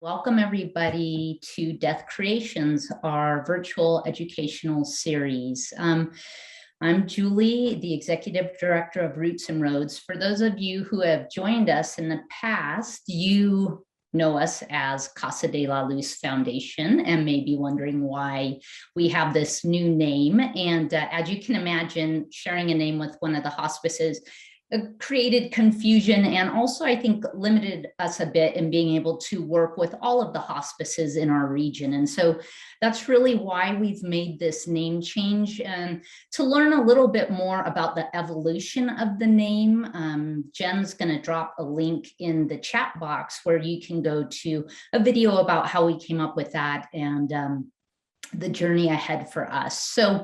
Welcome everybody to Death Creations, our virtual educational series. I'm Julie, the Executive Director of Roots and Roads. For those of you who have joined us in the past, you know us as Casa de la Luz Foundation and may be wondering why we have this new name. And as you can imagine, sharing a name with one of the hospices created confusion and also I think limited us a bit in being able to work with all of the hospices in our region. And so that's really why we've made this name change. And to learn a little bit more about the evolution of the name, Jen's going to drop a link in the chat box where you can go to a video about how we came up with that and the journey ahead for us. So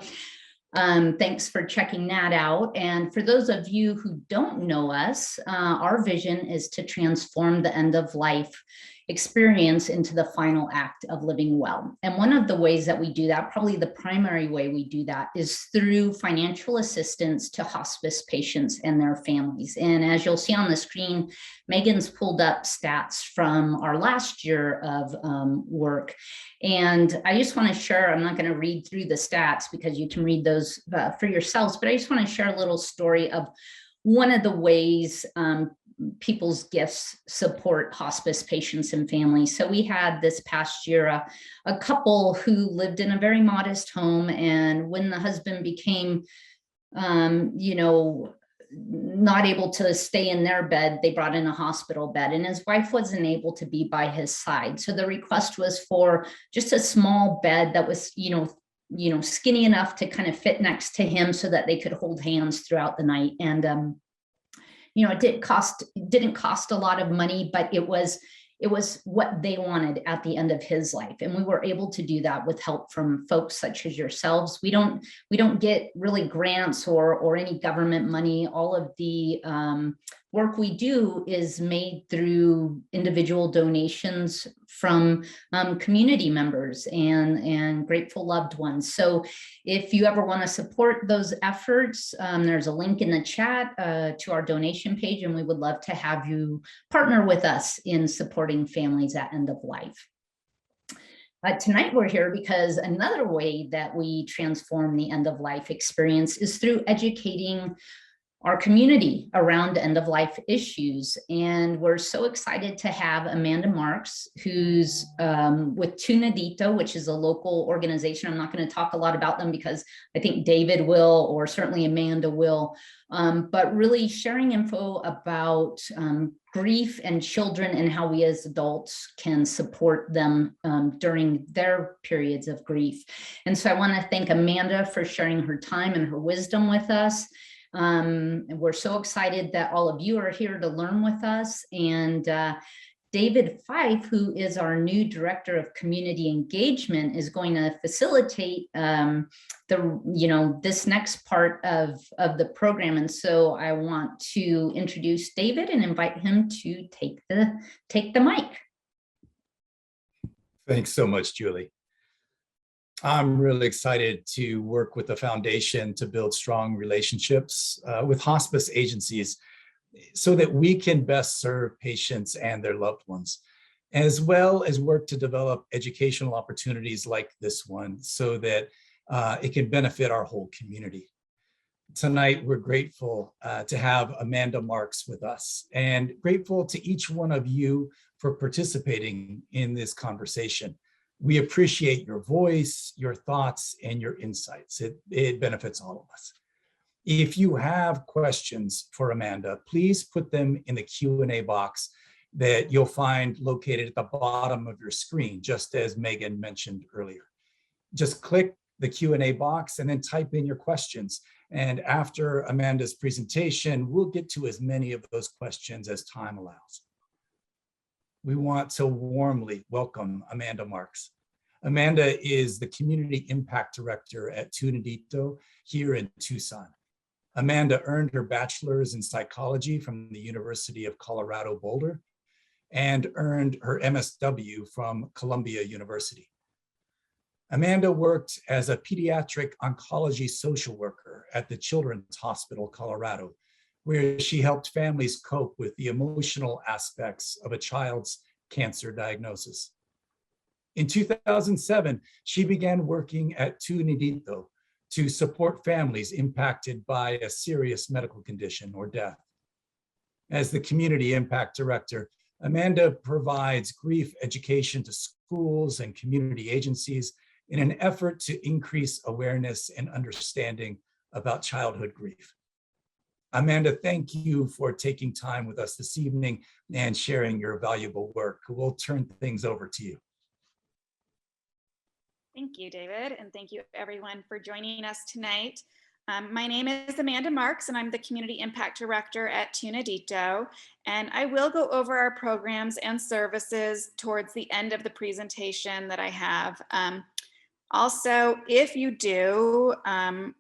thanks for checking that out. And for those of you who don't know us, our vision is to transform the end of life experience into the final act of living well. And one of the ways that we do that, probably the primary way we do that, is through financial assistance to hospice patients and their families. And as you'll see on the screen, Megan's pulled up stats from our last year of work. And I just want to share, I'm not going to read through the stats because you can read those for yourselves, but I just want to share a little story of one of the ways people's gifts support hospice patients and families. So we had this past year a couple who lived in a very modest home, and when the husband became not able to stay in their bed, they brought in a hospital bed, and his wife wasn't able to be by his side. So the request was for just a small bed that was skinny enough to kind of fit next to him so that they could hold hands throughout the night. And it didn't cost a lot of money, but it was what they wanted at the end of his life. And we were able to do that with help from folks such as yourselves. We don't get really grants or any government money. All of the work we do is made through individual donations from community members and grateful loved ones. So if you ever want to support those efforts, there's a link in the chat to our donation page, and we would love to have you partner with us in supporting families at end of life. Tonight we're here because another way that we transform the end of life experience is through educating our community around end-of-life issues. And we're so excited to have Amanda Marks, who's with Tunadito, which is a local organization. I'm not going to talk a lot about them because I think David will, or certainly Amanda will, but really sharing info about grief and children and how we as adults can support them during their periods of grief. And so I want to thank Amanda for sharing her time and her wisdom with us. And we're so excited that all of you are here to learn with us. And David Fife, who is our new Director of Community Engagement, is going to facilitate this next part of the program. And so I want to introduce David and invite him to take the mic. Thanks so much, Julie. I'm really excited to work with the foundation to build strong relationships with hospice agencies so that we can best serve patients and their loved ones, as well as work to develop educational opportunities like this one so that it can benefit our whole community. Tonight, we're grateful to have Amanda Marks with us and grateful to each one of you for participating in this conversation. We appreciate your voice, your thoughts, and your insights. It benefits all of us. If you have questions for Amanda, please put them in the Q&A box that you'll find located at the bottom of your screen, just as Megan mentioned earlier. Just click the Q&A box and then type in your questions. And after Amanda's presentation, we'll get to as many of those questions as time allows. We want to warmly welcome Amanda Marks. Amanda is the Community Impact Director at Tunadito here in Tucson. Amanda earned her bachelor's in psychology from the University of Colorado Boulder and earned her MSW from Columbia University. Amanda worked as a pediatric oncology social worker at the Children's Hospital, Colorado, where she helped families cope with the emotional aspects of a child's cancer diagnosis. In 2007, she began working at Tunidito to support families impacted by a serious medical condition or death. As the Community Impact Director, Amanda provides grief education to schools and community agencies in an effort to increase awareness and understanding about childhood grief. Amanda, thank you for taking time with us this evening and sharing your valuable work. We'll turn things over to you. Thank you, David, and thank you everyone for joining us tonight. My name is Amanda Marks, and I'm the Community Impact Director at Tunidito, and I will go over our programs and services towards the end of the presentation that I have. Also, if you do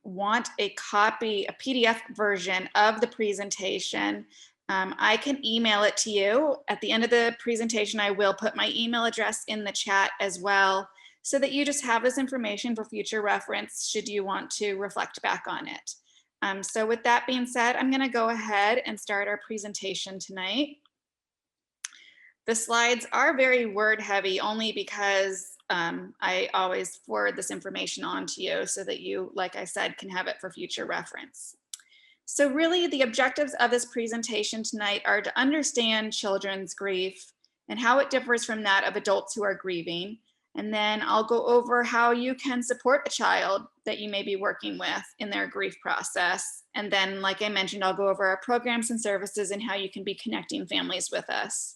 want a copy, a PDF version of the presentation, I can email it to you. At the end of the presentation, I will put my email address in the chat as well, so that you just have this information for future reference should you want to reflect back on it. So with that being said, I'm gonna go ahead and start our presentation tonight. The slides are very word heavy only because I always forward this information on to you so that you, like I said, can have it for future reference. So really the objectives of this presentation tonight are to understand children's grief and how it differs from that of adults who are grieving. And then I'll go over how you can support a child that you may be working with in their grief process. And then, like I mentioned, I'll go over our programs and services and how you can be connecting families with us.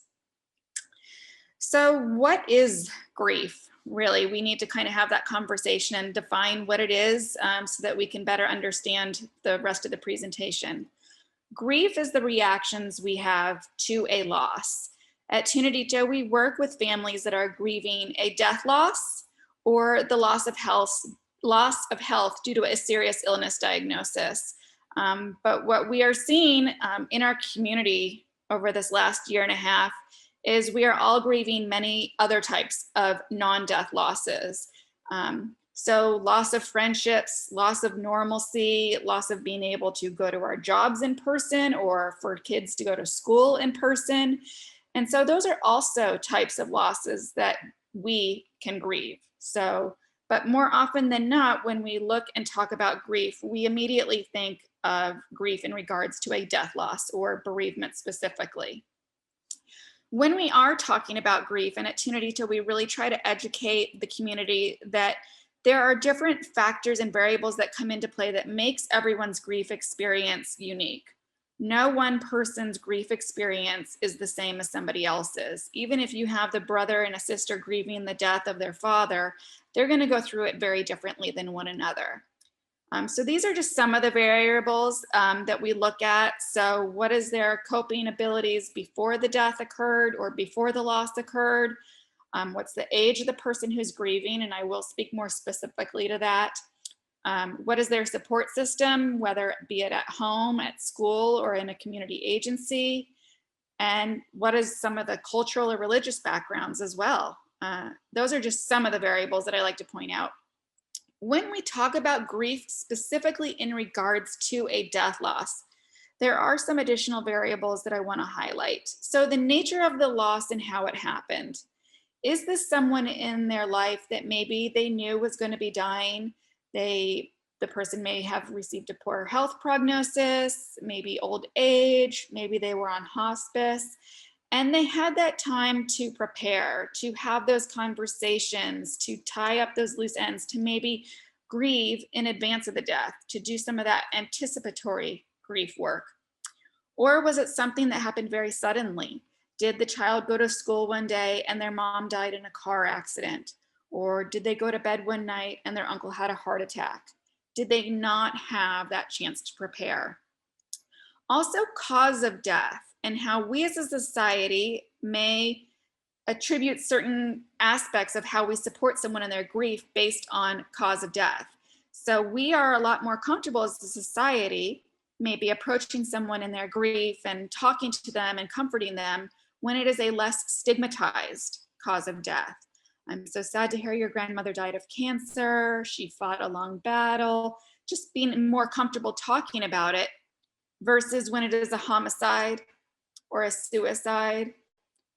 So what is grief? Really, we need to kind of have that conversation and define what it is so that we can better understand the rest of the presentation. Grief is the reactions we have to a loss. At Tunidito, we work with families that are grieving a death loss or the loss of health due to a serious illness diagnosis. But what we are seeing in our community over this last year and a half is we are all grieving many other types of non-death losses. So loss of friendships, loss of normalcy, loss of being able to go to our jobs in person or for kids to go to school in person. And so those are also types of losses that we can grieve. So, but more often than not, when we look and talk about grief, we immediately think of grief in regards to a death loss or bereavement specifically. When we are talking about grief, and at Tunidito, we really try to educate the community that there are different factors and variables that come into play that makes everyone's grief experience unique. No one person's grief experience is the same as somebody else's. Even if you have the brother and a sister grieving the death of their father, they're going to go through it very differently than one another. So these are just some of the variables that we look at. So what is their coping abilities before the death occurred or before the loss occurred? What's the age of the person who's grieving? And I will speak more specifically to that. What is their support system, whether it be at home, at school, or in a community agency? And what is some of the cultural or religious backgrounds as well? Those are just some of the variables that I like to point out. When we talk about grief specifically in regards to a death loss, there are some additional variables that I want to highlight. So the nature of the loss and how it happened. Is this someone in their life that maybe they knew was going to be dying? The person may have received a poor health prognosis, maybe old age, maybe they were on hospice, and they had that time to prepare, to have those conversations, to tie up those loose ends, to maybe grieve in advance of the death, to do some of that anticipatory grief work. Or was it something that happened very suddenly? Did the child go to school one day and their mom died in a car accident? Or did they go to bed one night and their uncle had a heart attack? Did they not have that chance to prepare? Also, cause of death and how we as a society may attribute certain aspects of how we support someone in their grief based on cause of death. So we are a lot more comfortable as a society, maybe approaching someone in their grief and talking to them and comforting them when it is a less stigmatized cause of death. I'm so sad to hear your grandmother died of cancer. She fought a long battle. Just being more comfortable talking about it versus when it is a homicide or a suicide.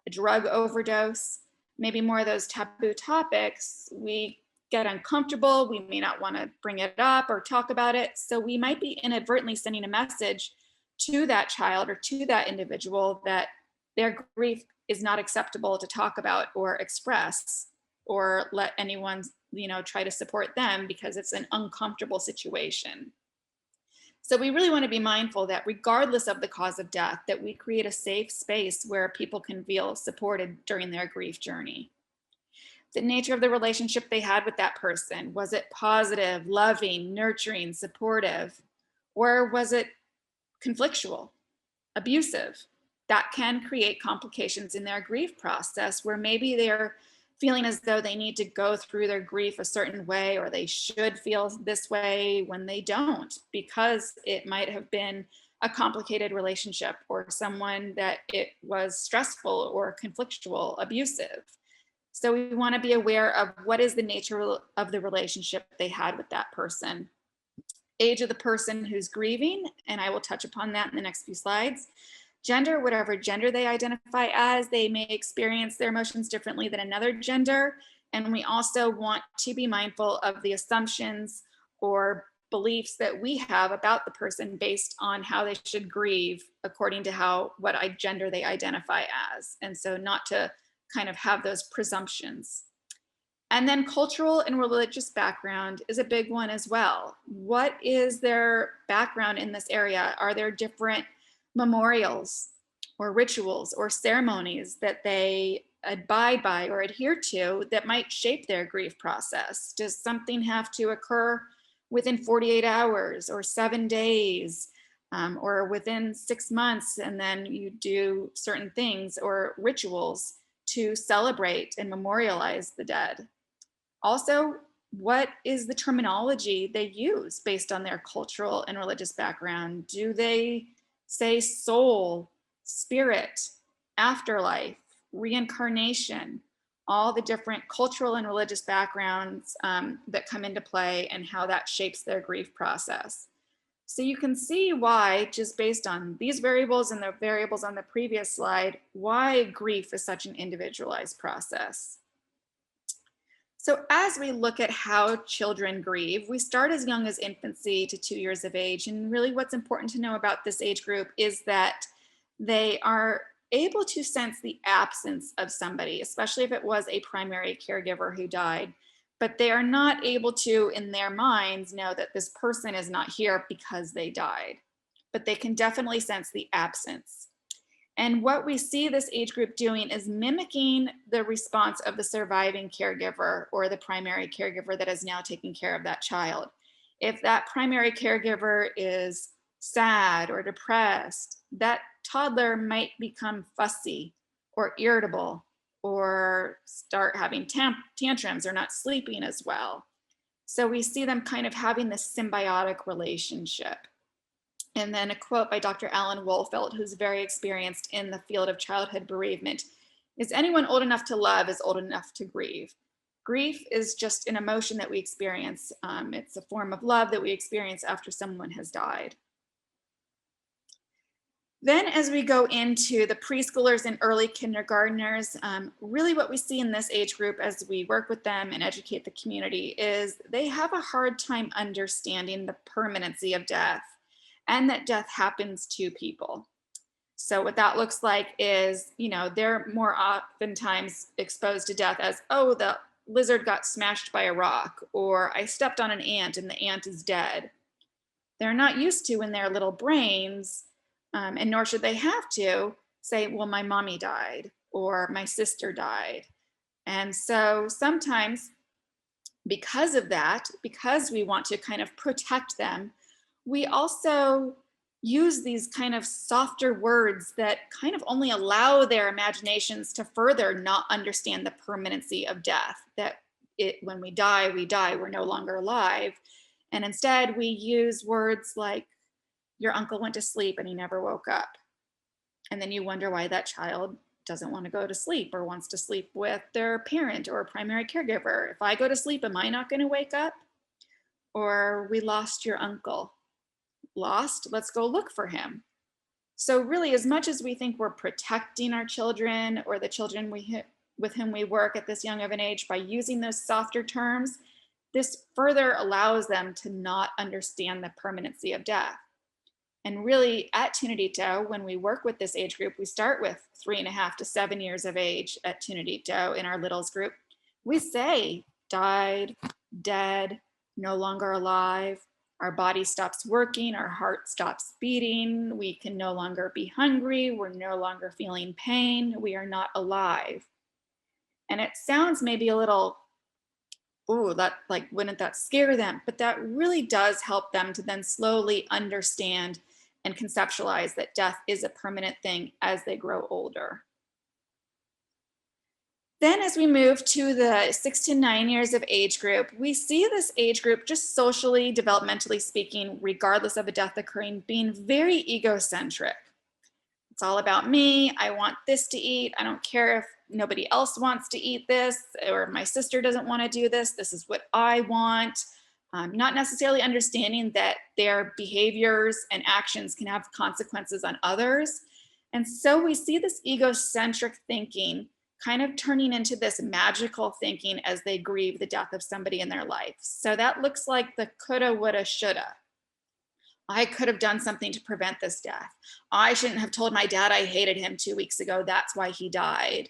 a drug overdose, maybe more of those taboo topics, we get uncomfortable. We may not want to bring it up or talk about it. So we might be inadvertently sending a message to that child or to that individual that their grief is not acceptable to talk about or express, or let anyone, try to support them because it's an uncomfortable situation. So we really want to be mindful that regardless of the cause of death, that we create a safe space where people can feel supported during their grief journey. The nature of the relationship they had with that person, was it positive, loving, nurturing, supportive, or was it conflictual, abusive? That can create complications in their grief process, where maybe they're feeling as though they need to go through their grief a certain way, or they should feel this way when they don't, because it might have been a complicated relationship, or someone that it was stressful or conflictual, abusive. So we want to be aware of what is the nature of the relationship they had with that person. Age of the person who's grieving, and I will touch upon that in the next few slides. Gender, whatever gender they identify as, they may experience their emotions differently than another gender. And we also want to be mindful of the assumptions or beliefs that we have about the person based on how they should grieve according to what gender they identify as. And so not to kind of have those presumptions. And then cultural and religious background is a big one as well. What is their background in this area? Are there different memorials or rituals or ceremonies that they abide by or adhere to that might shape their grief process? Does something have to occur within 48 hours or 7 days? Or within 6 months, and then you do certain things or rituals to celebrate and memorialize the dead. Also, what is the terminology they use based on their cultural and religious background? Do they say soul, spirit, afterlife, reincarnation, all the different cultural and religious backgrounds that come into play, and how that shapes their grief process? So you can see why, just based on these variables and the variables on the previous slide, why grief is such an individualized process. So as we look at how children grieve, we start as young as infancy to 2 years of age. And really what's important to know about this age group is that they are able to sense the absence of somebody, especially if it was a primary caregiver who died. But they are not able to, in their minds, know that this person is not here because they died. But they can definitely sense the absence. And what we see this age group doing is mimicking the response of the surviving caregiver or the primary caregiver that is now taking care of that child. If that primary caregiver is sad or depressed, that toddler might become fussy or irritable, or start having tantrums or not sleeping as well. So we see them kind of having this symbiotic relationship. And then a quote by Dr. Alan Wolfelt, who's very experienced in the field of childhood bereavement, is anyone old enough to love is old enough to grieve. Grief is just an emotion that we experience. It's a form of love that we experience after someone has died. Then as we go into the preschoolers and early kindergartners, really what we see in this age group as we work with them and educate the community is they have a hard time understanding the permanency of death, and that death happens to people. So what that looks like is, they're more oftentimes exposed to death as, oh, the lizard got smashed by a rock, or I stepped on an ant and the ant is dead. They're not used to, in their little brains, and nor should they have to, say, well, my mommy died or my sister died. And so sometimes because of that, because we want to kind of protect them, we also use these kind of softer words that kind of only allow their imaginations to further not understand the permanency of death, that when we die, we're no longer alive. And instead we use words like, your uncle went to sleep and he never woke up. And then you wonder why that child doesn't want to go to sleep or wants to sleep with their parent or primary caregiver. If I go to sleep, am I not going to wake up? Or we lost your uncle. Lost? Let's go look for him. So really, as much as we think we're protecting our children or the children with whom we work at this young of an age by using those softer terms, this further allows them to not understand the permanency of death. And really at Tunadito, when we work with this age group, we start with 3.5 to 7 years of age at Tunadito in our littles group. We say died, dead, no longer alive. Our body stops working, our heart stops beating, we can no longer be hungry, we're no longer feeling pain, we are not alive. And it sounds maybe a little, oh, that like, wouldn't that scare them? But that really does help them to then slowly understand and conceptualize that death is a permanent thing as they grow older. Then as we move to the 6 to 9 years of age group, we see this age group, just socially, developmentally speaking, regardless of a death occurring, being very egocentric. It's all about me. I want this to eat. I don't care if nobody else wants to eat this, or if my sister doesn't want to do this. This is what I want. Not necessarily understanding that their behaviors and actions can have consequences on others. And so we see this egocentric thinking kind of turning into this magical thinking as they grieve the death of somebody in their life. So that looks like the coulda, woulda, shoulda. I could have done something to prevent this death. I shouldn't have told my dad I hated him 2 weeks ago. That's why he died.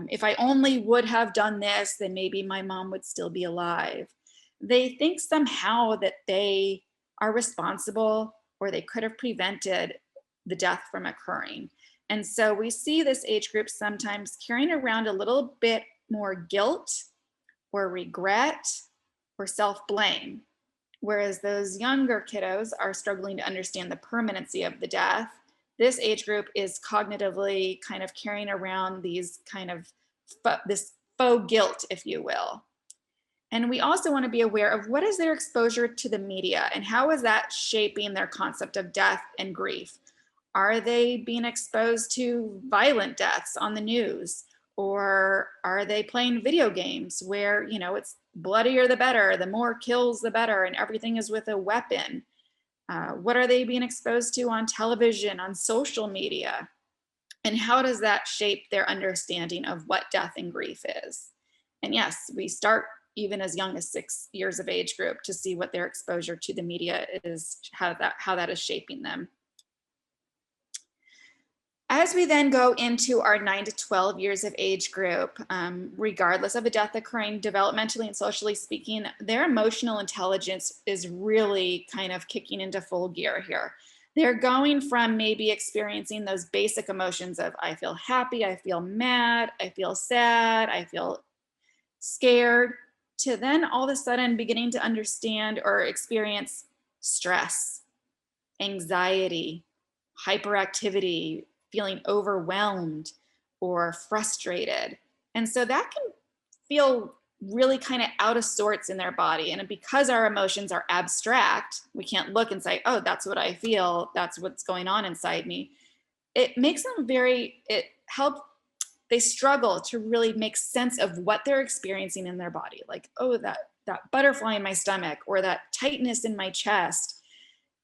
If I only would have done this, then maybe my mom would still be alive. They think somehow that they are responsible or they could have prevented the death from occurring. And so we see this age group sometimes carrying around a little bit more guilt or regret or self-blame, whereas those younger kiddos are struggling to understand the permanency of the death. This age group is cognitively kind of carrying around these kind of this faux guilt, if you will. And we also want to be aware of what is their exposure to the media and how is that shaping their concept of death and grief. Are they being exposed to violent deaths on the news? Or are they playing video games where, you know, it's bloodier the better, the more kills the better, and everything is with a weapon? What are they being exposed to on television, on social media? And how does that shape their understanding of what death and grief is? And yes, we start even as young as 6 years of age group to see what their exposure to the media is, how that is shaping them. As we then go into our 9 to 12 years of age group, regardless of a death occurring developmentally and socially speaking, their emotional intelligence is really kind of kicking into full gear here. They're going from maybe experiencing those basic emotions of I feel happy, I feel mad, I feel sad, I feel scared, to then all of a sudden beginning to understand or experience stress, anxiety, hyperactivity, feeling overwhelmed or frustrated. And so that can feel really kind of out of sorts in their body. And because our emotions are abstract, we can't look and say, oh, that's what I feel, that's what's going on inside me. It makes them they struggle to really make sense of what they're experiencing in their body. Like, oh, that butterfly in my stomach or that tightness in my chest.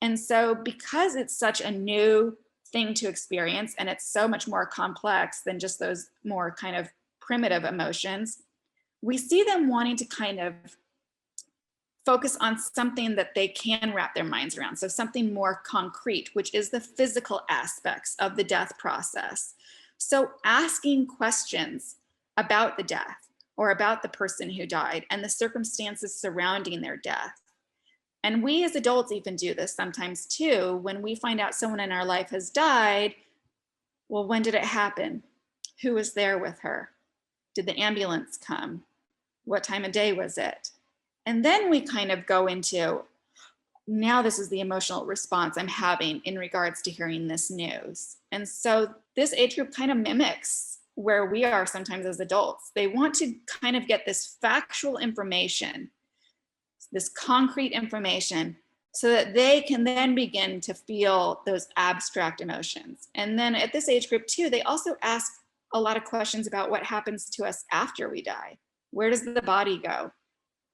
And so because it's such a new thing to experience and it's so much more complex than just those more kind of primitive emotions, we see them wanting to kind of focus on something that they can wrap their minds around. So something more concrete, which is the physical aspects of the death process. So asking questions about the death or about the person who died and the circumstances surrounding their death. And we as adults even do this sometimes too. When we find out someone in our life has died, well, when did it happen? Who was there with her? Did the ambulance come? What time of day was it? And then we kind of go into, now this is the emotional response I'm having in regards to hearing this news. And so this age group kind of mimics where we are sometimes as adults. They want to kind of get this factual information, this concrete information, so that they can then begin to feel those abstract emotions. And then at this age group too, they also ask a lot of questions about what happens to us after we die. Where does the body go?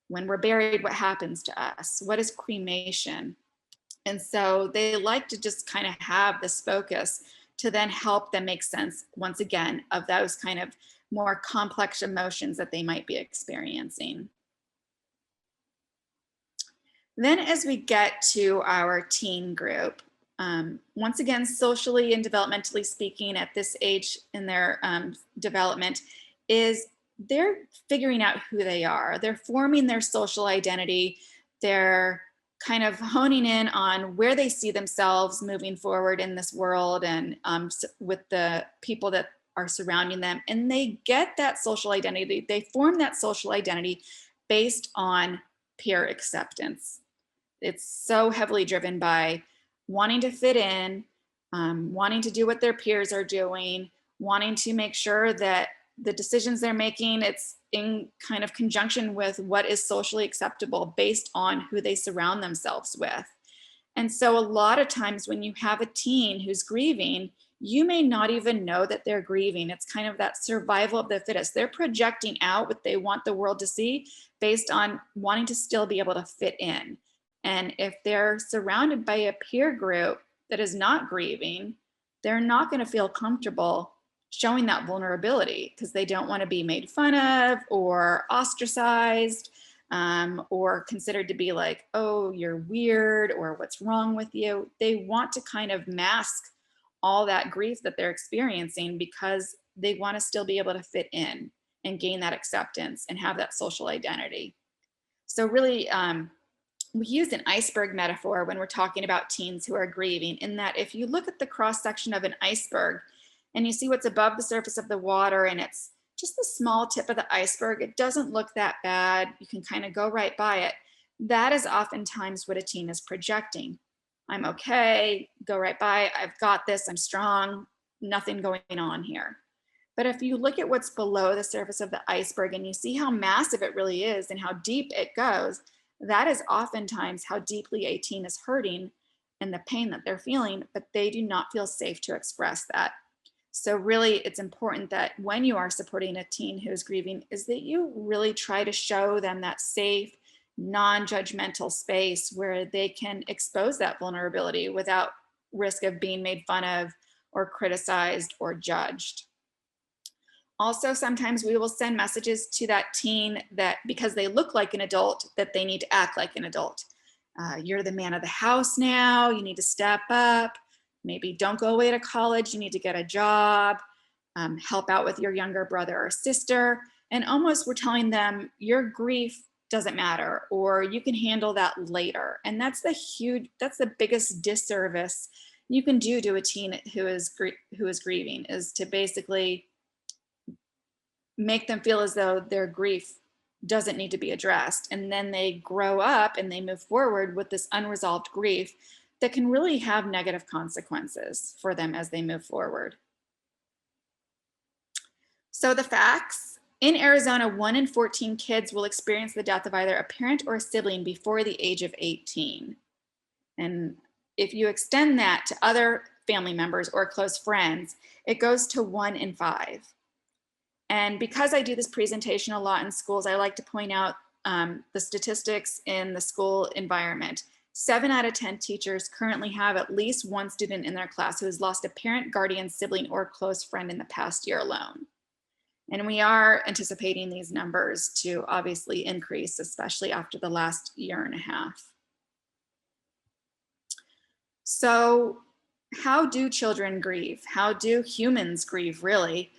When we're buried, what happens to us? What is cremation? And so they like to just kind of have this focus to then help them make sense, once again, of those kind of more complex emotions that they might be experiencing. Then as we get to our teen group, once again, socially and developmentally speaking, at this age in their development, is they're figuring out who they are. They're forming their social identity. They're kind of honing in on where they see themselves moving forward in this world and with the people that are surrounding them. And they get that social identity. They form that social identity based on peer acceptance. It's so heavily driven by wanting to fit in, wanting to do what their peers are doing, wanting to make sure that the decisions they're making, it's in kind of conjunction with what is socially acceptable based on who they surround themselves with. And so a lot of times when you have a teen who's grieving, you may not even know that they're grieving. It's kind of that survival of the fittest. They're projecting out what they want the world to see based on wanting to still be able to fit in. And if they're surrounded by a peer group that is not grieving, they're not going to feel comfortable showing that vulnerability because they don't want to be made fun of or ostracized or considered to be like, oh, you're weird or what's wrong with you. They want to kind of mask all that grief that they're experiencing because they want to still be able to fit in and gain that acceptance and have that social identity. So really, we use an iceberg metaphor when we're talking about teens who are grieving, in that if you look at the cross section of an iceberg and you see what's above the surface of the water and it's just the small tip of the iceberg, it doesn't look that bad. You can kind of go right by it. That is oftentimes what a teen is projecting. I'm okay, go right by, I've got this, I'm strong, nothing going on here. But if you look at what's below the surface of the iceberg and you see how massive it really is and how deep it goes, that is oftentimes how deeply a teen is hurting and the pain that they're feeling, but they do not feel safe to express that. So really, it's important that when you are supporting a teen who is grieving, is that you really try to show them that safe, non-judgmental space where they can expose that vulnerability without risk of being made fun of or criticized or judged. Also, sometimes we will send messages to that teen that because they look like an adult, that they need to act like an adult. You're the man of the house now, you need to step up. Maybe don't go away to college, you need to get a job, help out with your younger brother or sister. And almost we're telling them your grief doesn't matter, or you can handle that later. And that's the biggest disservice you can do to a teen who is grieving, is to basically make them feel as though their grief doesn't need to be addressed. And then they grow up and they move forward with this unresolved grief that can really have negative consequences for them as they move forward. So the facts: in Arizona, 1 in 14 kids will experience the death of either a parent or a sibling before the age of 18. And if you extend that to other family members or close friends, it goes to 1 in 5. And because I do this presentation a lot in schools, I like to point out the statistics in the school environment. 7 out of 10 teachers currently have at least one student in their class who has lost a parent, guardian, sibling, or close friend in the past year alone. And we are anticipating these numbers to obviously increase, especially after the last year and a half. So how do children grieve? How do humans grieve, really?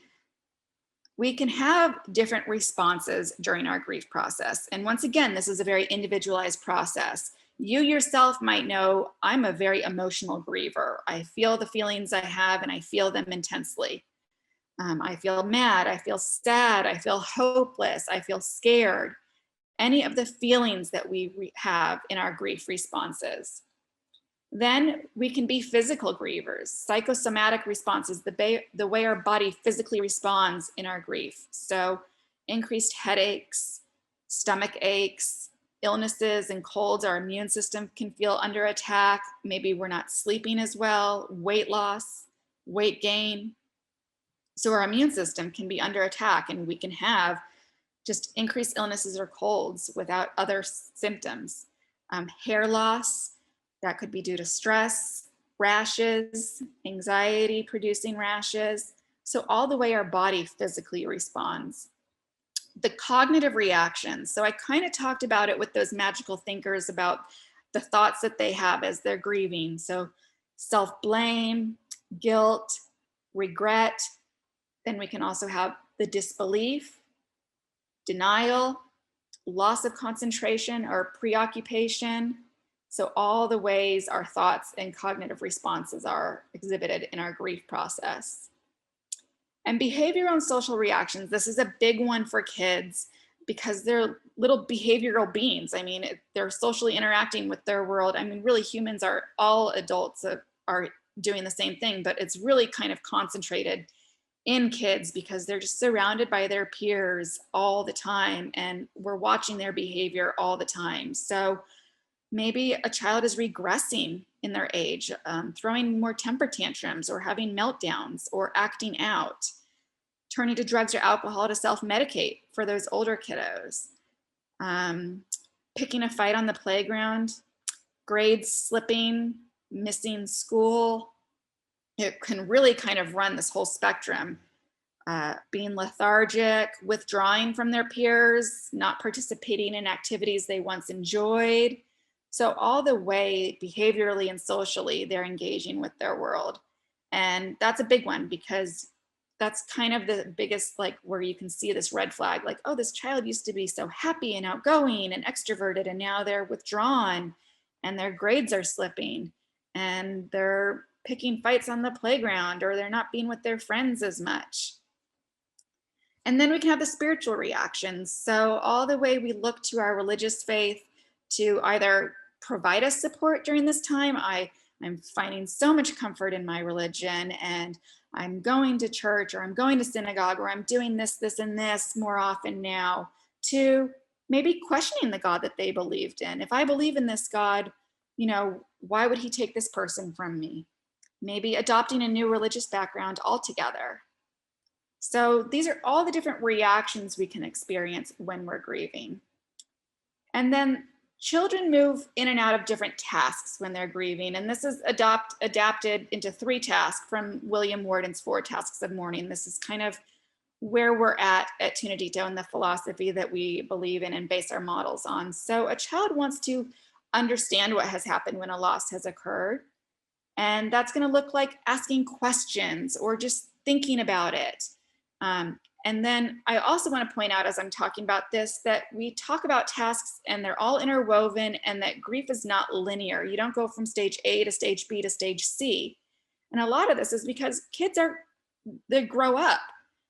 We can have different responses during our grief process. And once again, this is a very individualized process. You yourself might know, I'm a very emotional griever. I feel the feelings I have and I feel them intensely. I feel mad, I feel sad, I feel hopeless, I feel scared. Any of the feelings that we have in our grief responses. Then we can be physical grievers, psychosomatic responses, the way our body physically responds in our grief. So increased headaches, stomach aches, illnesses and colds. Our immune system can feel under attack. Maybe we're not sleeping as well, weight loss, weight gain. So our immune system can be under attack and we can have just increased illnesses or colds without other symptoms. Hair loss, That could be due to stress, rashes, anxiety producing rashes. So all the way our body physically responds. The cognitive reactions. So I kind of talked about it with those magical thinkers about the thoughts that they have as they're grieving. So self-blame, guilt, regret. Then we can also have the disbelief, denial, loss of concentration or preoccupation. So all the ways our thoughts and cognitive responses are exhibited in our grief process. And behavioral and social reactions. This is a big one for kids because they're little behavioral beings. I mean, they're socially interacting with their world. I mean, really humans are, all adults are doing the same thing, but it's really kind of concentrated in kids because they're just surrounded by their peers all the time and we're watching their behavior all the time. So maybe a child is regressing in their age, throwing more temper tantrums or having meltdowns or acting out, turning to drugs or alcohol to self-medicate for those older kiddos, picking a fight on the playground, grades slipping, missing school. It can really kind of run this whole spectrum. Being lethargic, withdrawing from their peers, not participating in activities they once enjoyed. So all the way behaviorally and socially, they're engaging with their world. And that's a big one because that's kind of the biggest, like where you can see this red flag, like, oh, this child used to be so happy and outgoing and extroverted, and now they're withdrawn and their grades are slipping and they're picking fights on the playground or they're not being with their friends as much. And then we can have the spiritual reactions. So all the way we look to our religious faith to either provide us support during this time. I'm finding so much comfort in my religion and I'm going to church or I'm going to synagogue or I'm doing this, this, and this more often now, to maybe questioning the God that they believed in. If I believe in this God, you know, why would he take this person from me? Maybe adopting a new religious background altogether. So these are all the different reactions we can experience when we're grieving. And then children move in and out of different tasks when they're grieving. And this is adapted into 3 tasks from William Worden's 4 tasks of mourning. This is kind of where we're at Tunadito and the philosophy that we believe in and base our models on. So a child wants to understand what has happened when a loss has occurred. And that's going to look like asking questions or just thinking about it. And then I also want to point out as I'm talking about this, that we talk about tasks and they're all interwoven and that grief is not linear. You don't go from stage A to stage B to stage C. And a lot of this is because kids they grow up.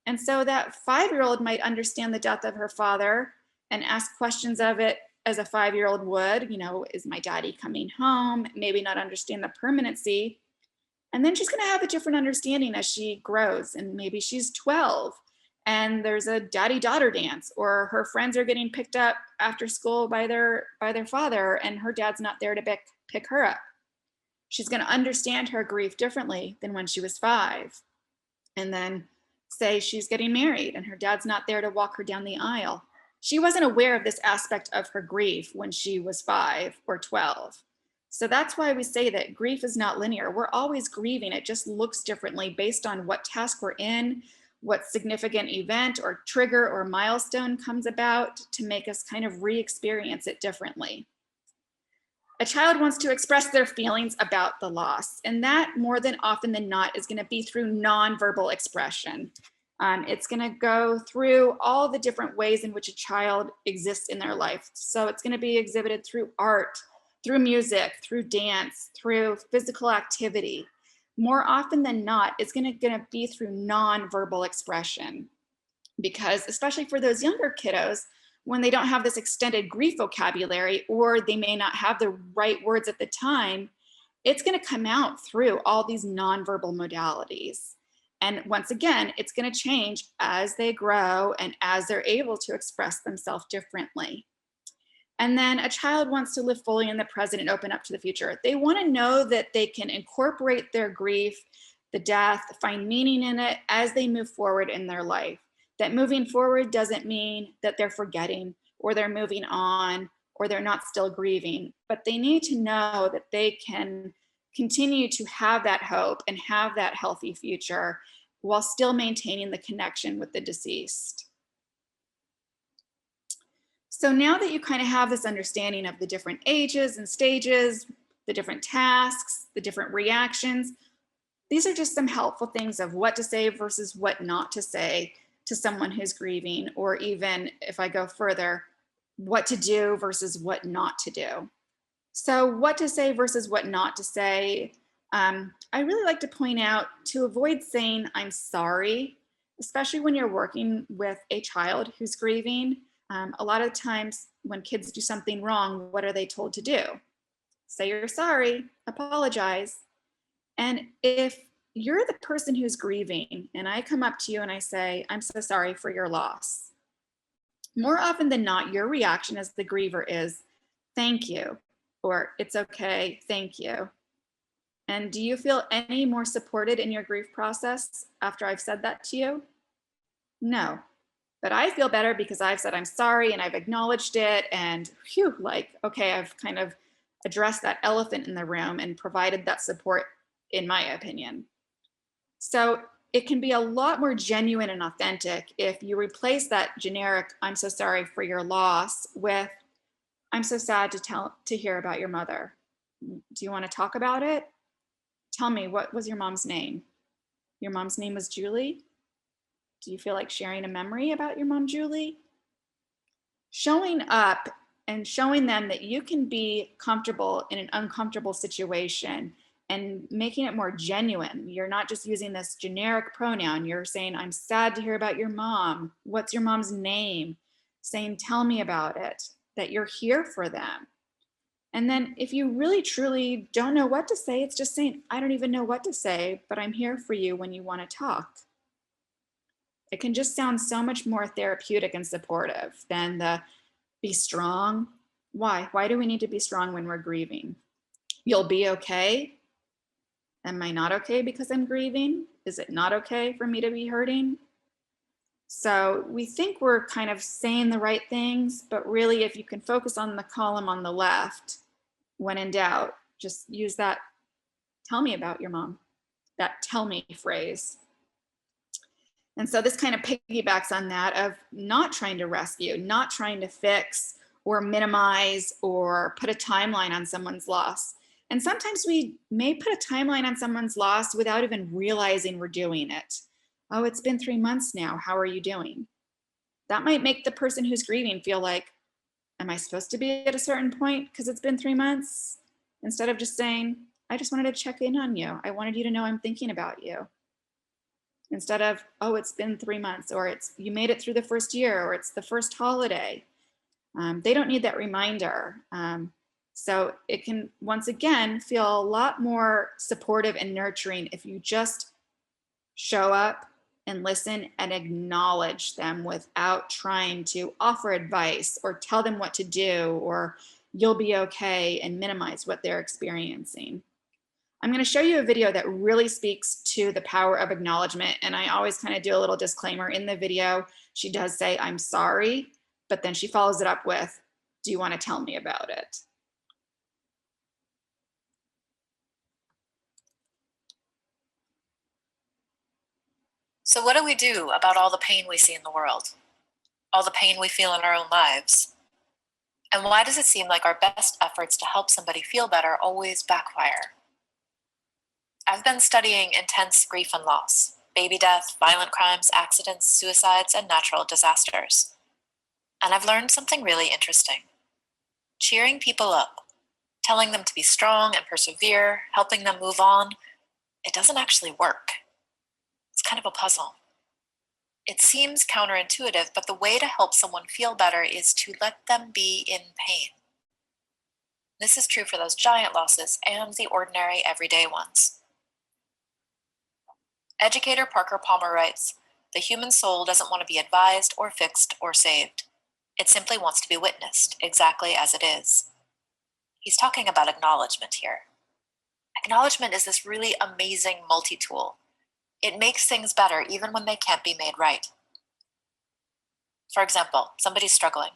And so that 5-year-old might understand the death of her father and ask questions of it as a 5-year-old would, you know, is my daddy coming home? Maybe not understand the permanency. And then she's going to have a different understanding as she grows. And maybe she's 12 and there's a daddy-daughter dance, or her friends are getting picked up after school by their father and her dad's not there to pick her up. She's going to understand her grief differently than when she was 5. And then say she's getting married and her dad's not there to walk her down the aisle. She wasn't aware of this aspect of her grief when she was 5 or 12. So that's why we say that grief is not linear. We're always grieving. It just looks differently based on what task we're in, what significant event or trigger or milestone comes about to make us kind of re-experience it differently. A child wants to express their feelings about the loss, and that more than often than not is going to be through nonverbal expression. It's going to go through all the different ways in which a child exists in their life. So it's going to be exhibited through art, through music, through dance, through physical activity. More often than not, it's going to be through nonverbal expression, because especially for those younger kiddos, when they don't have this extended grief vocabulary, or they may not have the right words at the time, it's going to come out through all these nonverbal modalities. And once again, it's going to change as they grow and as they're able to express themselves differently. And then a child wants to live fully in the present and open up to the future. They want to know that they can incorporate their grief, the death, find meaning in it as they move forward in their life. That moving forward doesn't mean that they're forgetting or they're moving on or they're not still grieving, but they need to know that they can continue to have that hope and have that healthy future while still maintaining the connection with the deceased. So now that you kind of have this understanding of the different ages and stages, the different tasks, the different reactions, these are just some helpful things of what to say versus what not to say to someone who's grieving, or even if I go further, what to do versus what not to do. So what to say versus what not to say. I really like to point out to avoid saying I'm sorry, especially when you're working with a child who's grieving. A lot of times when kids do something wrong, what are they told to do? Say you're sorry, apologize. And if you're the person who's grieving and I come up to you and I say, I'm so sorry for your loss, more often than not, your reaction as the griever is, thank you, or it's okay, thank you. And do you feel any more supported in your grief process after I've said that to you? No. But I feel better because I've said I'm sorry and I've acknowledged it, and phew, like, okay, I've kind of addressed that elephant in the room and provided that support, in my opinion. So it can be a lot more genuine and authentic if you replace that generic, I'm so sorry for your loss, with, I'm so sad to hear about your mother. Do you want to talk about it? Tell me, what was your mom's name? Your mom's name was Julie? Do you feel like sharing a memory about your mom, Julie? Showing up and showing them that you can be comfortable in an uncomfortable situation and making it more genuine. You're not just using this generic pronoun. You're saying, I'm sad to hear about your mom. What's your mom's name? Saying, tell me about it, that you're here for them. And then if you really truly don't know what to say, it's just saying, I don't even know what to say, but I'm here for you when you want to talk. It can just sound so much more therapeutic and supportive than the be strong. Why? Why do we need to be strong when we're grieving? You'll be okay. Am I not okay because I'm grieving? Is it not okay for me to be hurting? So we think we're kind of saying the right things, but really if you can focus on the column on the left, when in doubt, just use that, tell me about your mom, that tell me phrase. And so this kind of piggybacks on that of not trying to rescue, not trying to fix or minimize or put a timeline on someone's loss. And sometimes we may put a timeline on someone's loss without even realizing we're doing it. Oh, it's been 3 months now. How are you doing? That might make the person who's grieving feel like, am I supposed to be at a certain point because it's been 3 months? Instead of just saying, I just wanted to check in on you. I wanted you to know I'm thinking about you. Instead of, oh, it's been 3 months, or it's you made it through the first year, or it's the first holiday. They don't need that reminder. So it can, once again, feel a lot more supportive and nurturing if you just show up and listen and acknowledge them without trying to offer advice or tell them what to do, or you'll be okay, and minimize what they're experiencing. I'm going to show you a video that really speaks to the power of acknowledgement. And I always kind of do a little disclaimer in the video. She does say, I'm sorry, but then she follows it up with, do you want to tell me about it? So what do we do about all the pain we see in the world? All the pain we feel in our own lives? And why does it seem like our best efforts to help somebody feel better always backfire? I've been studying intense grief and loss, baby death, violent crimes, accidents, suicides, and natural disasters. And I've learned something really interesting. Cheering people up, telling them to be strong and persevere, helping them move on, it doesn't actually work. It's kind of a puzzle. It seems counterintuitive, but the way to help someone feel better is to let them be in pain. This is true for those giant losses and the ordinary, everyday ones. Educator Parker Palmer writes, the human soul doesn't want to be advised or fixed or saved. It simply wants to be witnessed exactly as it is. He's talking about acknowledgement here. Acknowledgement is this really amazing multi-tool. It makes things better even when they can't be made right. For example, somebody's struggling.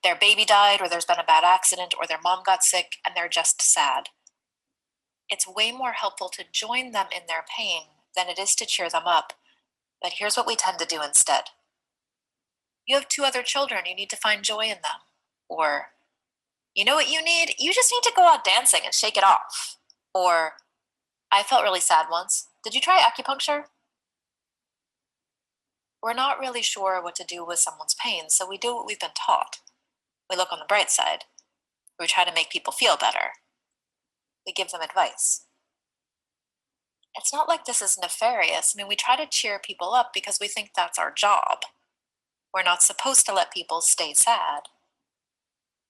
their baby died, or there's been a bad accident, or their mom got sick, and they're just sad. It's way more helpful to join them in their pain than it is to cheer them up. But here's what we tend to do instead. You have 2 other children, you need to find joy in them. Or, you know what you need? You just need to go out dancing and shake it off. Or, I felt really sad once. Did you try acupuncture? We're not really sure what to do with someone's pain, so we do what we've been taught. We look on the bright side. We try to make people feel better. We give them advice. It's not like this is nefarious. I mean, we try to cheer people up because we think that's our job. We're not supposed to let people stay sad.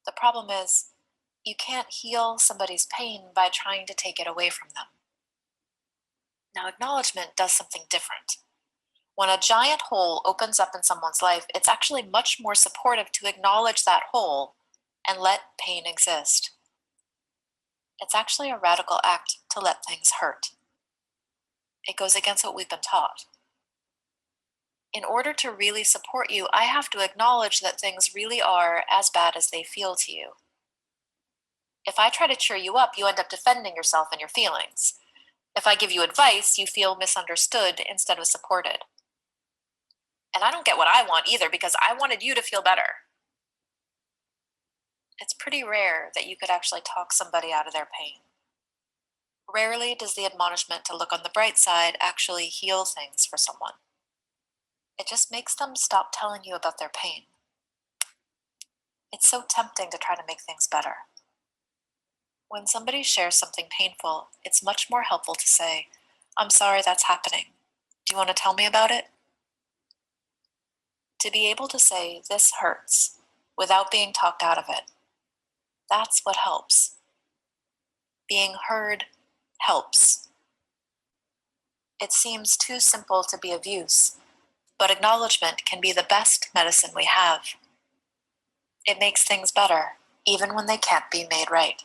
The problem is, you can't heal somebody's pain by trying to take it away from them. Now, acknowledgement does something different. When a giant hole opens up in someone's life, it's actually much more supportive to acknowledge that hole and let pain exist. It's actually a radical act to let things hurt. It goes against what we've been taught. In order to really support you, I have to acknowledge that things really are as bad as they feel to you. If I try to cheer you up, you end up defending yourself and your feelings. If I give you advice, you feel misunderstood instead of supported. And I don't get what I want either, because I wanted you to feel better. It's pretty rare that you could actually talk somebody out of their pain. Rarely does the admonishment to look on the bright side actually heal things for someone. It just makes them stop telling you about their pain. It's so tempting to try to make things better. When somebody shares something painful, it's much more helpful to say, "I'm sorry that's happening. Do you want to tell me about it?" To be able to say, "This hurts," without being talked out of it, that's what helps. Being heard helps. It seems too simple to be of use, but acknowledgement can be the best medicine we have. It makes things better, even when they can't be made right.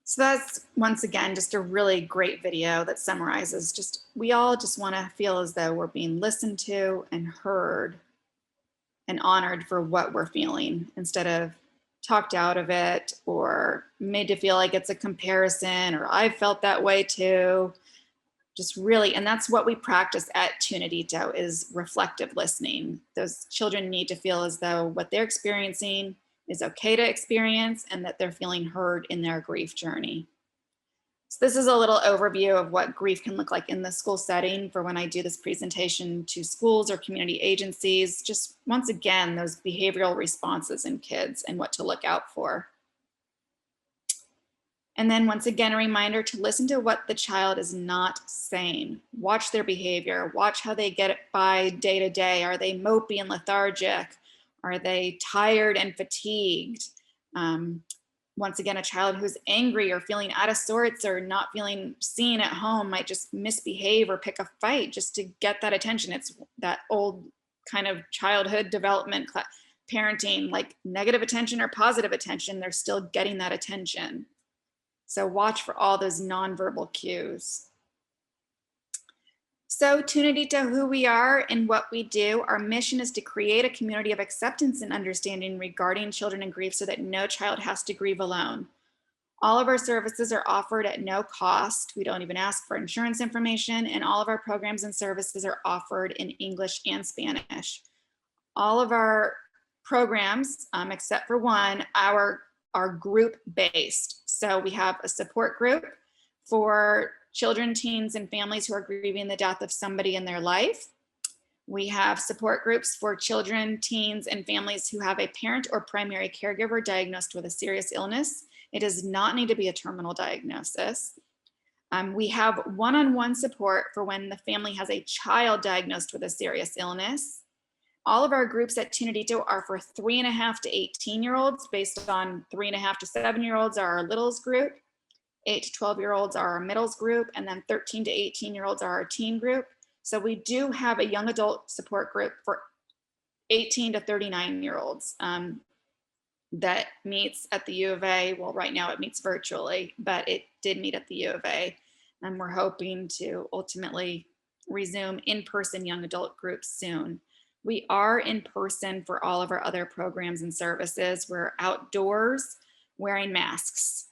So that's, once again, just a really great video that summarizes we all just want to feel as though we're being listened to and heard and honored for what we're feeling, instead of talked out of it or made to feel like it's a comparison or I felt that way too. Just really, and that's what we practice at Tunadito, is reflective listening. Those children need to feel as though what they're experiencing is okay to experience and that they're feeling heard in their grief journey. So this is a little overview of what grief can look like in the school setting for when I do this presentation to schools or community agencies. Just once again, those behavioral responses in kids and what to look out for. And then once again, a reminder to listen to what the child is not saying. Watch their behavior, watch how they get by day to day. Are they mopey and lethargic? Are they tired and fatigued? Once again, a child who's angry or feeling out of sorts or not feeling seen at home might just misbehave or pick a fight just to get that attention. It's that old kind of childhood development parenting, like negative attention or positive attention, they're still getting that attention. So watch for all those nonverbal cues. So Tunadito, who we are and what we do, our mission is to create a community of acceptance and understanding regarding children in grief so that no child has to grieve alone. All of our services are offered at no cost. We don't even ask for insurance information, and all of our programs and services are offered in English and Spanish. All of our programs, except for one, are group-based. So we have a support group for children, teens, and families who are grieving the death of somebody in their life. We have support groups for children, teens, and families who have a parent or primary caregiver diagnosed with a serious illness. It does not need to be a terminal diagnosis. We have one-on-one support for when the family has a child diagnosed with a serious illness. All of our groups at Tunadito are for 3.5 to 18-year-olds, based on 3.5 to 7-year-olds are our littles group, 8 to 12-year-olds are our middles group, and then 13 to 18-year-olds are our teen group. So we do have a young adult support group for 18 to 39-year-olds that meets at the U of A. Well, right now it meets virtually, but it did meet at the U of A. And we're hoping to ultimately resume in-person young adult groups soon. We are in person for all of our other programs and services. We're outdoors wearing masks.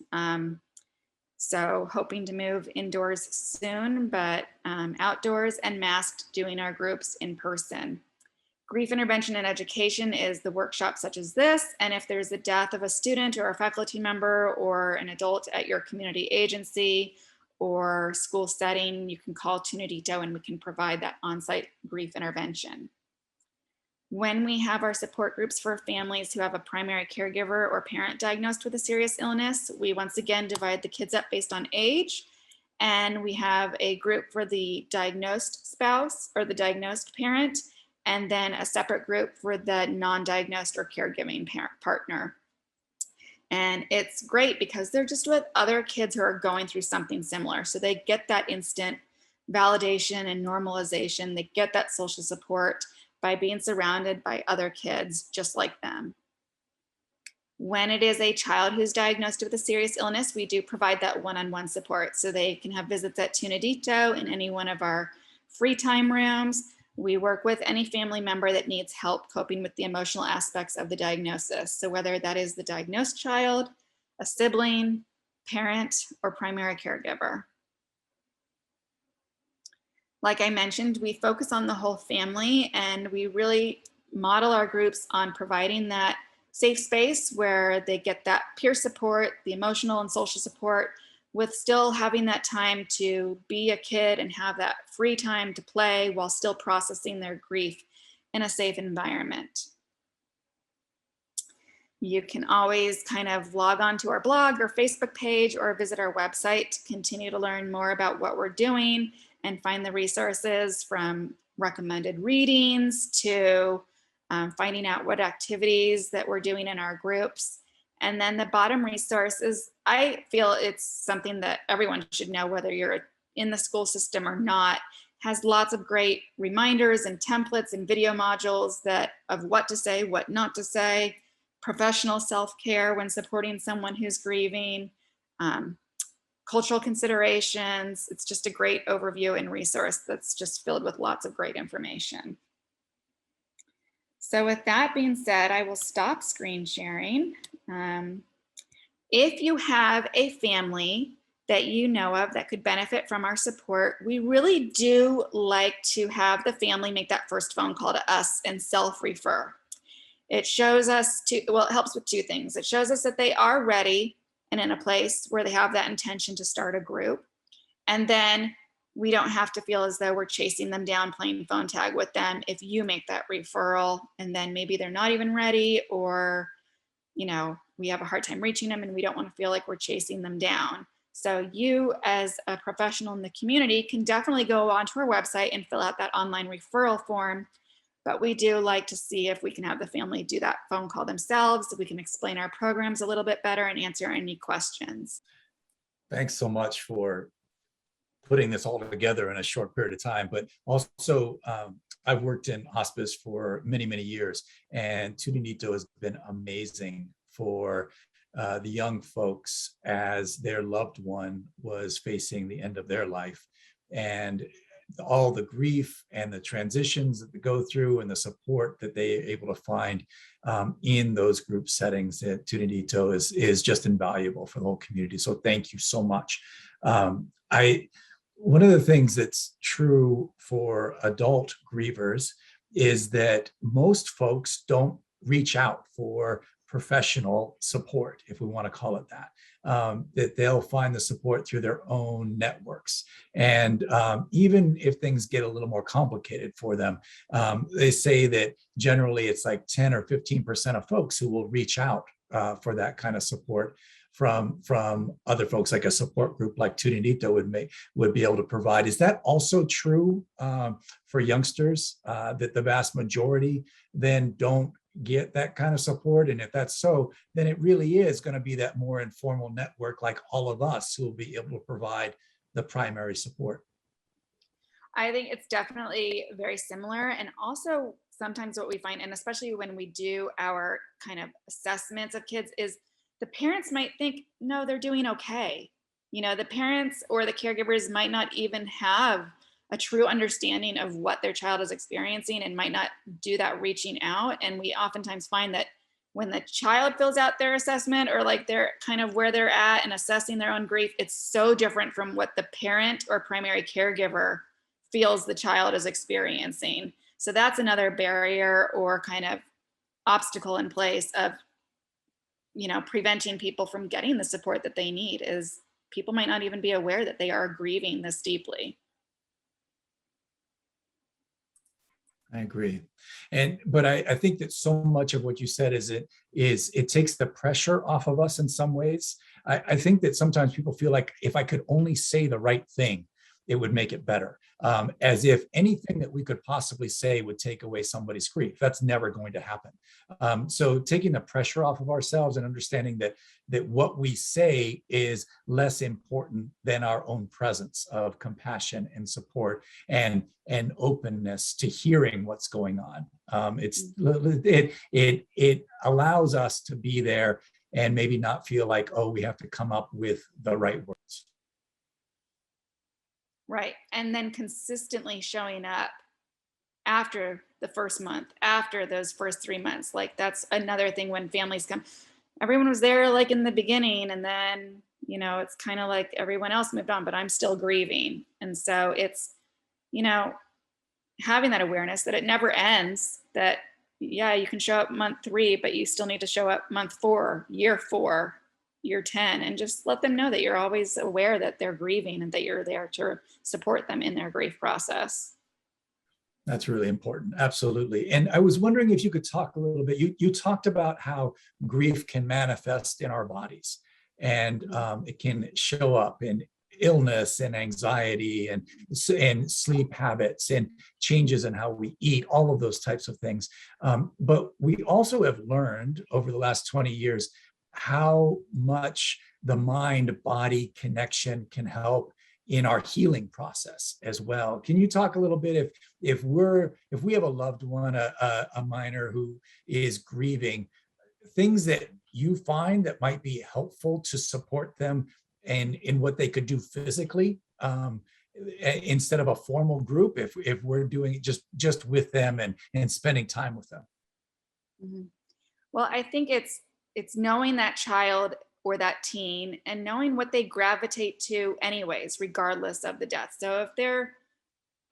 So hoping to move indoors soon, but outdoors and masked, doing our groups in person. Grief intervention and education is the workshop such as this. And if there's a death of a student or a faculty member or an adult at your community agency or school setting, you can call Tunadito and we can provide that on-site grief intervention. When we have our support groups for families who have a primary caregiver or parent diagnosed with a serious illness, we once again divide the kids up based on age. And we have a group for the diagnosed spouse or the diagnosed parent, and then a separate group for the non-diagnosed or caregiving partner. And it's great because they're just with other kids who are going through something similar. So they get that instant validation and normalization. They get that social support by being surrounded by other kids just like them. When it is a child who's diagnosed with a serious illness, we do provide that one-on-one support. So they can have visits at Tunadito in any one of our free time rooms. We work with any family member that needs help coping with the emotional aspects of the diagnosis. So whether that is the diagnosed child, a sibling, parent, or primary caregiver. Like I mentioned, we focus on the whole family, and we really model our groups on providing that safe space where they get that peer support, the emotional and social support, with still having that time to be a kid and have that free time to play while still processing their grief in a safe environment. You can always kind of log on to our blog or Facebook page or visit our website to continue to learn more about what we're doing and find the resources from recommended readings to finding out what activities that we're doing in our groups. And then the bottom resource is, I feel it's something that everyone should know, whether you're in the school system or not, has lots of great reminders and templates and video modules of what to say, what not to say, professional self-care when supporting someone who's grieving, cultural considerations. It's just a great overview and resource that's just filled with lots of great information. So with that being said, I will stop screen sharing. If you have a family that you know of that could benefit from our support, we really do like to have the family make that first phone call to us and self-refer. It shows us it helps with two things. It shows us that they are ready and in a place where they have that intention to start a group. And then we don't have to feel as though we're chasing them down playing phone tag with them if you make that referral and then maybe they're not even ready, or we have a hard time reaching them and we don't want to feel like we're chasing them down. So you as a professional in the community can definitely go onto our website and fill out that online referral form. But we do like to see if we can have the family do that phone call themselves, so we can explain our programs a little bit better and answer any questions. Thanks so much for putting this all together in a short period of time. But also, I've worked in hospice for many, many years, and Tunadito has been amazing for the young folks as their loved one was facing the end of their life. And all the grief and the transitions that they go through and the support that they're able to find in those group settings at Tunadito is just invaluable for the whole community. So thank you so much. One of the things that's true for adult grievers is that most folks don't reach out for professional support, if we want to call it that, that they'll find the support through their own networks. And even if things get a little more complicated for them, they say that generally it's like 10 or 15% of folks who will reach out for that kind of support from other folks, like a support group like Tunadito would be able to provide. Is that also true for youngsters, that the vast majority then don't get that kind of support? And if that's so, then it really is going to be that more informal network like all of us who will be able to provide the primary support. I think it's definitely very similar. And also sometimes what we find, and especially when we do our kind of assessments of kids, is the parents might think, no, they're doing okay. The parents or the caregivers might not even have a true understanding of what their child is experiencing and might not do that reaching out. And we oftentimes find that when the child fills out their assessment, or like they're kind of where they're at and assessing their own grief, it's so different from what the parent or primary caregiver feels the child is experiencing. So that's another barrier or kind of obstacle in place of, preventing people from getting the support that they need, is people might not even be aware that they are grieving this deeply. I agree. But I think that so much of what you said is it takes the pressure off of us in some ways. I think that sometimes people feel like if I could only say the right thing, it would make it better. As if anything that we could possibly say would take away somebody's grief. That's never going to happen. So taking the pressure off of ourselves and understanding that what we say is less important than our own presence of compassion and support and openness to hearing what's going on. It allows us to be there and maybe not feel like, oh, we have to come up with the right words. Right. And then consistently showing up after the first month, after those first 3 months. Like that's another thing when families come. Everyone was there like in the beginning, and then, it's kind of like everyone else moved on, but I'm still grieving. And so it's, having that awareness that it never ends, that, yeah, you can show up month 3, but you still need to show up month 4, year 4, year 10, and just let them know that you're always aware that they're grieving and that you're there to support them in their grief process. That's really important. Absolutely. And I was wondering if you could talk a little bit. You talked about how grief can manifest in our bodies, and it can show up in illness and anxiety and sleep habits and changes in how we eat, all of those types of things. But we also have learned over the last 20 years how much the mind-body connection can help in our healing process as well. Can you talk a little bit if we have a loved one, a minor who is grieving, things that you find that might be helpful to support them and in what they could do physically, instead of a formal group, if we're doing it just with them and spending time with them? Mm-hmm. Well, I think it's knowing that child or that teen and knowing what they gravitate to anyways, regardless of the death. So if they're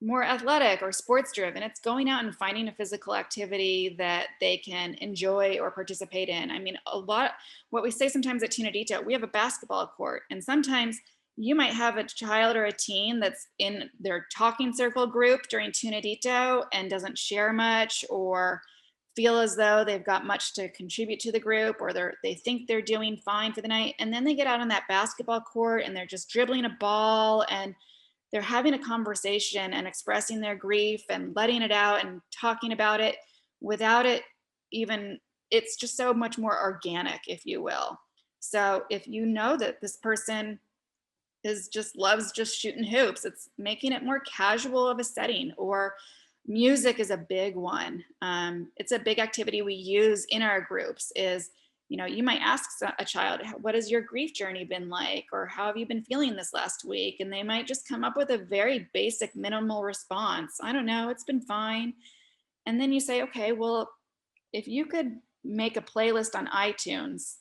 more athletic or sports driven, it's going out and finding a physical activity that they can enjoy or participate in. I mean, what we say sometimes at Tunadito, we have a basketball court, and sometimes you might have a child or a teen that's in their talking circle group during Tunadito and doesn't share much or feel as though they've got much to contribute to the group, or they think they're doing fine for the night. And then they get out on that basketball court and they're just dribbling a ball and they're having a conversation and expressing their grief and letting it out and talking about it without it even, it's just so much more organic, if you will. So if you know that this person loves just shooting hoops, it's making it more casual of a setting. Or music is a big one. It's a big activity we use in our groups is, you might ask a child, what has your grief journey been like? Or how have you been feeling this last week? And they might just come up with a very basic, minimal response. I don't know, it's been fine. And then you say, okay, well, if you could make a playlist on iTunes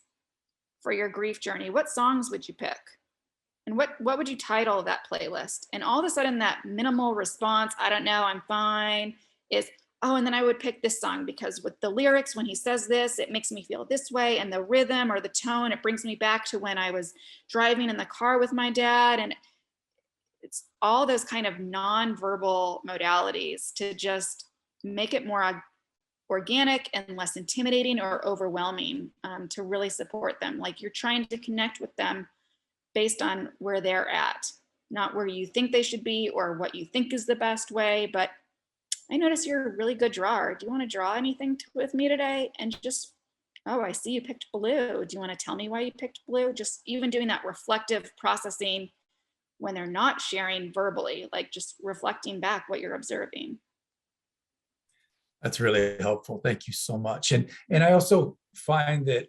for your grief journey, what songs would you pick? And what would you title that playlist? And all of a sudden that minimal response, I don't know, I'm fine, is, oh, and then I would pick this song because with the lyrics, when he says this, it makes me feel this way. And the rhythm or the tone, it brings me back to when I was driving in the car with my dad. And it's all those kind of nonverbal modalities to just make it more organic and less intimidating or overwhelming, to really support them. Like you're trying to connect with them based on where they're at, not where you think they should be or what you think is the best way. But I notice you're a really good drawer. Do you want to draw anything with me today? And just, oh, I see you picked blue. Do you want to tell me why you picked blue? Just even doing that reflective processing when they're not sharing verbally, like just reflecting back what you're observing. That's really helpful. Thank you so much. And I also find that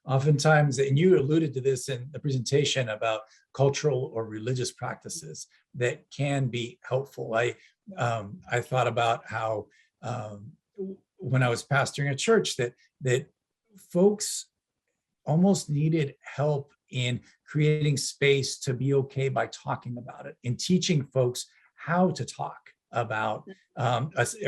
oftentimes, and you alluded to this in the presentation about cultural or religious practices that can be helpful. I thought about how when I was pastoring a church that folks almost needed help in creating space to be okay by talking about it, and teaching folks how to talk about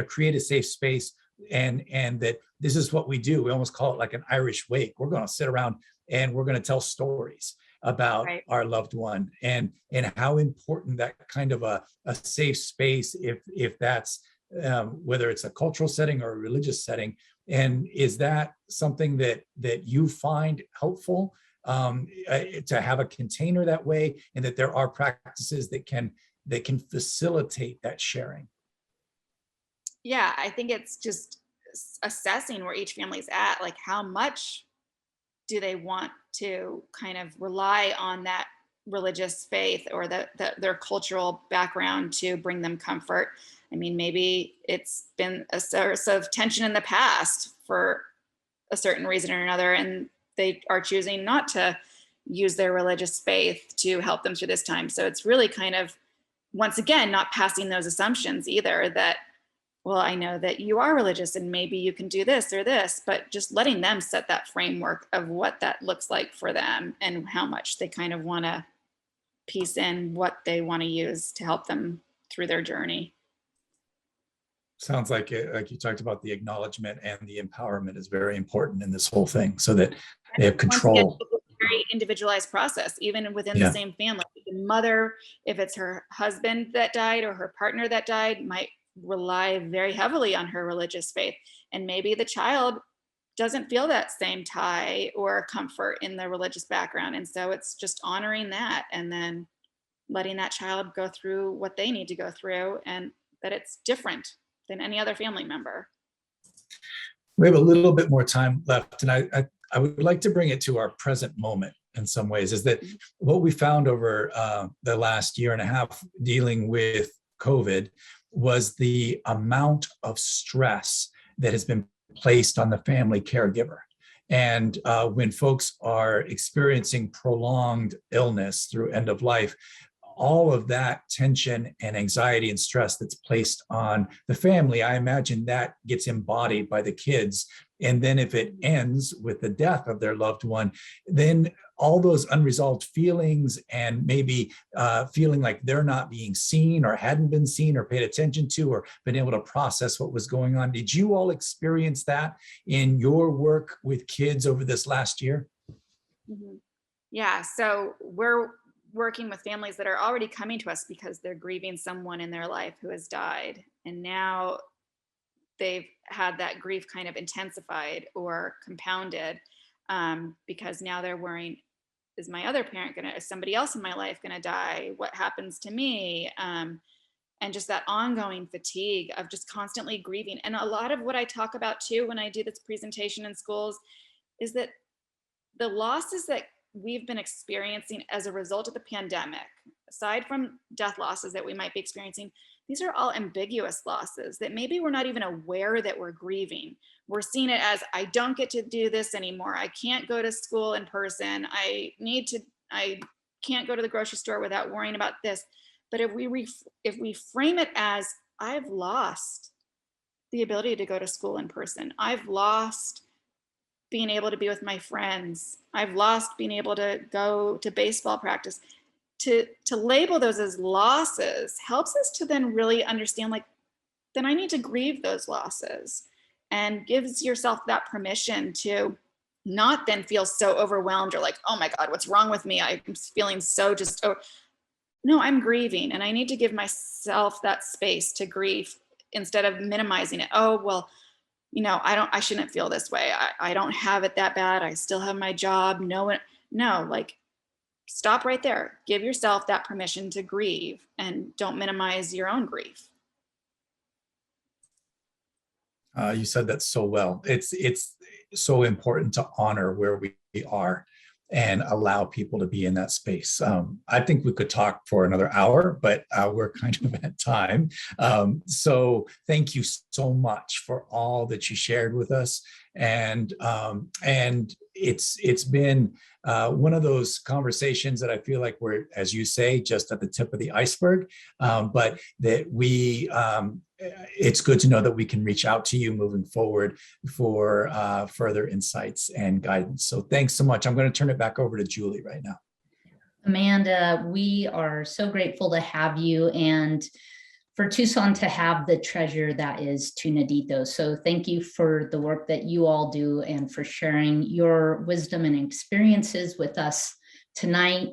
create a safe space, and that this is what we do. We almost call it like an Irish wake. We're going to sit around and we're going to tell stories about our loved one, and how important that kind of a safe space, if that's whether it's a cultural setting or a religious setting. And is that something that you find helpful, to have a container that way, and that there are practices that can facilitate that sharing? Yeah, I think it's just assessing where each family's at, like how much do they want to kind of rely on that religious faith or their cultural background to bring them comfort. I mean, maybe it's been a source of tension in the past for a certain reason or another, and they are choosing not to use their religious faith to help them through this time. So it's really kind of, once again, not passing those assumptions either that, well, I know that you are religious and maybe you can do this or this, but just letting them set that framework of what that looks like for them and how much they kind of want to piece in what they want to use to help them through their journey. Sounds like it, like you talked about, the acknowledgement and the empowerment is very important in this whole thing, so that they have control. Once again, it's a very individualized process, even within the same family. The mother, if it's her husband that died or her partner that died, might rely very heavily on her religious faith. And maybe the child doesn't feel that same tie or comfort in the religious background. And so it's just honoring that and then letting that child go through what they need to go through, and that it's different than any other family member. We have a little bit more time left, and I would like to bring it to our present moment in some ways. Is that what we found over the last year and a half dealing with COVID was the amount of stress that has been placed on the family caregiver. And when folks are experiencing prolonged illness through end of life, all of that tension and anxiety and stress that's placed on the family, I imagine that gets embodied by the kids. And then if it ends with the death of their loved one, then all those unresolved feelings and maybe feeling like they're not being seen or hadn't been seen or paid attention to or been able to process what was going on. Did you all experience that in your work with kids over this last year? Mm-hmm. Yeah, so we're working with families that are already coming to us because they're grieving someone in their life who has died. And now they've had that grief kind of intensified or compounded because now they're worrying, is my other parent is somebody else in my life gonna die? What happens to me? And just that ongoing fatigue of just constantly grieving. And a lot of what I talk about too, when I do this presentation in schools, is that the losses that we've been experiencing as a result of the pandemic, aside from death losses that we might be experiencing, these are all ambiguous losses that maybe we're not even aware that we're grieving. We're seeing it as, I don't get to do this anymore. I can't go to school in person. I can't go to the grocery store without worrying about this. But if we frame it as, I've lost the ability to go to school in person. I've lost being able to be with my friends. I've lost being able to go to baseball practice. To label those as losses helps us to then really understand, like, then I need to grieve those losses, and gives yourself that permission to not then feel so overwhelmed or like, oh my God, what's wrong with me? I'm feeling so just, no, I'm grieving, and I need to give myself that space to grieve instead of minimizing it. Oh, well, I shouldn't feel this way. I don't have it that bad. I still have my job. No, like, stop right there. Give yourself that permission to grieve and don't minimize your own grief. You said that so well. It's so important to honor where we are and allow people to be in that space. I think we could talk for another hour, but we're kind of at time. So thank you so much for all that you shared with us. And it's been one of those conversations that I feel like we're, as you say, just at the tip of the iceberg, but that it's good to know that we can reach out to you moving forward for further insights and guidance. So thanks so much. I'm going to turn it back over to Julie right now. Amanda, we are so grateful to have you and for Tucson to have the treasure that is Tunadito. So thank you for the work that you all do and for sharing your wisdom and experiences with us tonight.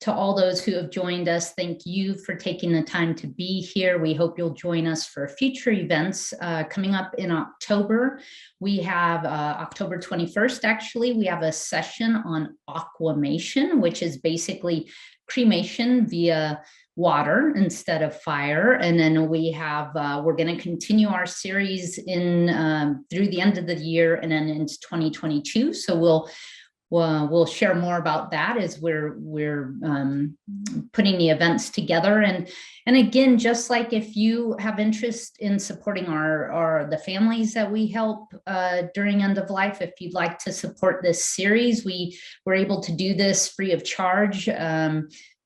To all those who have joined us, thank you for taking the time to be here. We hope you'll join us for future events coming up in October. We have October 21st, actually, we have a session on aquamation, which is basically cremation via water instead of fire. And then we have, we're going to continue our series in through the end of the year and then into 2022. So we'll share more about that as we're putting the events together. And again, just like if you have interest in supporting the families that we help during end of life, if you'd like to support this series, we're able to do this free of charge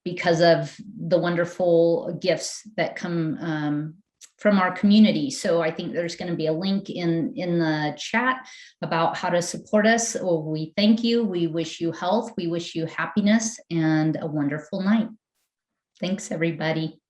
because of the wonderful gifts that come from our community. So I think there's going to be a link in the chat about how to support us. Well, we thank you. We wish you health. We wish you happiness and a wonderful night. Thanks, everybody.